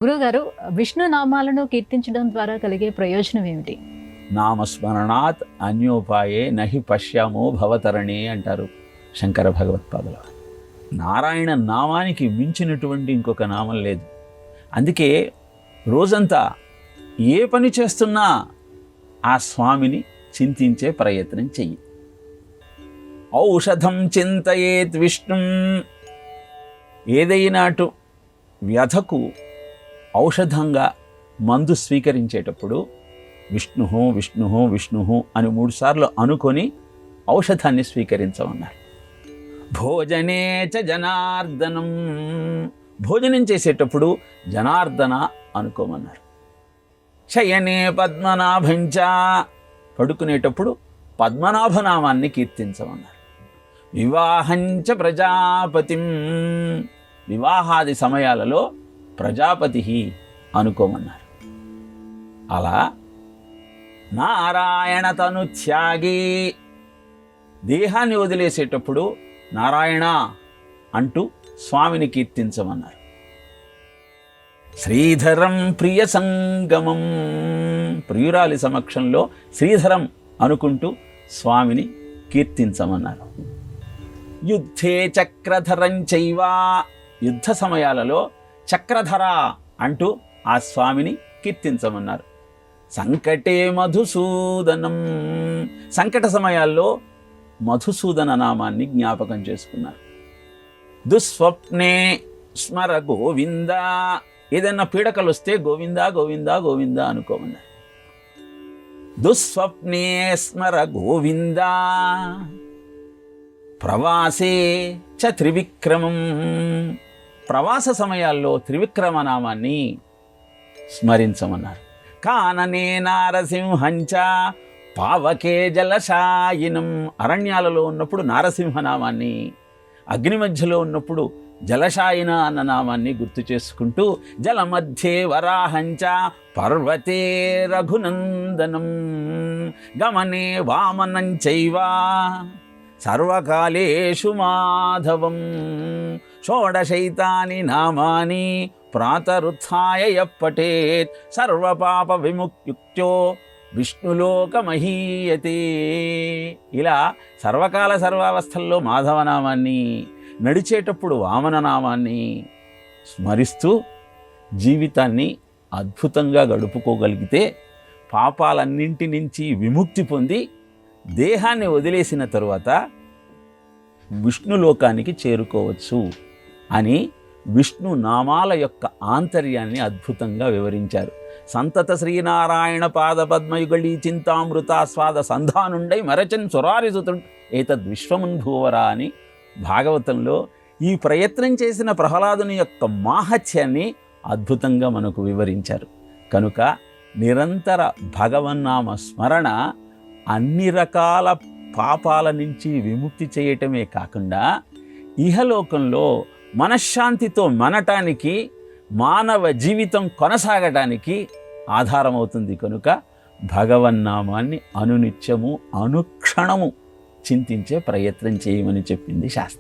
గురుగారు, విష్ణు నామాలను కీర్తించడం ద్వారా కలిగే ప్రయోజనం ఏమిటి? నామస్మరణాత్ అన్యోపాయే నహి పశ్యామో భవతరణే అంటారు శంకర భగవత్పాదుల. నారాయణ నామానికి మించినటువంటి ఇంకొక నామం లేదు. అందుకే రోజంతా ఏ పని చేస్తున్నా ఆ స్వామిని చింతించే ప్రయత్నం చెయ్యి. ఔషధం చింతయేత్ విష్ణుం, ఏదైనా వ్యధకు ఔషధంగా మందు స్వీకరించేటప్పుడు విష్ణు విష్ణు విష్ణు అని 3 సార్లు అనుకొని ఔషధాన్ని స్వీకరించమన్నారు. భోజనే చ జనార్దనం, భోజనం చేసేటప్పుడు జనార్దన అనుకోమన్నారు. శయనే పద్మనాభంచ, పడుకునేటప్పుడు పద్మనాభనామాన్ని కీర్తించమన్నారు. వివాహంచ ప్రజాపతిం, వివాహాది సమయాలలో ప్రజాపతి అనుకోమన్నారు. అలా నారాయణ తను త్యాగి, దేహాన్ని వదిలేసేటప్పుడు నారాయణ అంటూ స్వామిని కీర్తించమన్నారు. శ్రీధరం ప్రియ సంగమం, ప్రియురాలి సమక్షంలో శ్రీధరం అనుకుంటూ స్వామిని కీర్తించమన్నారు. యుద్ధే చక్రధరం చైవా, యుద్ధ సమయాలలో చక్రధర అంటూ ఆ స్వామిని కీర్తించమన్నారు. సంకటే మధుసూదనం, సంకట సమయాల్లో మధుసూదన నామాన్ని జ్ఞాపకం చేసుకున్నారు. దుస్వప్నే స్మర గోవింద, ఏదైనా పీడకలు వస్తే గోవింద గోవింద గోవింద అనుకోమన్నారు. దుస్వప్నే స్మర గోవింద, ప్రవాసే చ త్రివిక్రమం, ప్రవాస సమయాల్లో త్రివిక్రమనామాన్ని స్మరించమన్నారు. కాననే నారసింహంచ పావకే జలశాయినం, అరణ్యాలలో ఉన్నప్పుడు నారసింహనామాన్ని, అగ్ని మధ్యలో ఉన్నప్పుడు జలశాయిన అన్న నామాన్ని గుర్తు చేసుకుంటూ జలమధ్యే వరాహంచ పర్వతే రఘునందనం గమనే వామనం చైవా సర్వకాలేషు మాధవం షోడశైతాని నామాని ప్రాతరుత్థాయ యప్పటేత్ సర్వపాప విముక్త్యో విష్ణులోకమహీయతే. ఇలా సర్వకాల సర్వావస్థల్లో మాధవనామాన్ని, నడిచేటప్పుడు వామననామాన్ని స్మరిస్తూ జీవితాన్ని అద్భుతంగా గడుపుకోగలిగితే పాపాలన్నింటి నుంచి విముక్తి పొంది దేహాన్ని వదిలేసిన తరువాత విష్ణులోకానికి చేరుకోవచ్చు అని విష్ణు నామాల యొక్క ఆంతర్యాన్ని అద్భుతంగా వివరించారు. సంతత శ్రీనారాయణ పాద పద్మయుగళీ చింతామృతాస్వాద సంధానుండై మరచన్ సురారిసుతుడు ఏతద్ విశ్వమున్భూవరా అని భాగవతంలో ఈ ప్రయత్నం చేసిన ప్రహ్లాదుని యొక్క మాహత్యాన్ని అద్భుతంగా మనకు వివరించారు. కనుక నిరంతర భగవన్నామ స్మరణ అన్ని రకాల పాపాల నుంచి విముక్తి చేయటమే కాకుండా ఇహలోకంలో మనశ్శాంతితో మనటానికి, మానవ జీవితం కొనసాగటానికి ఆధారమవుతుంది. కనుక భగవన్నామాన్ని అనునిత్యము అనుక్షణము చింతించే ప్రయత్నం చేయమని చెప్పింది శాస్త్రం.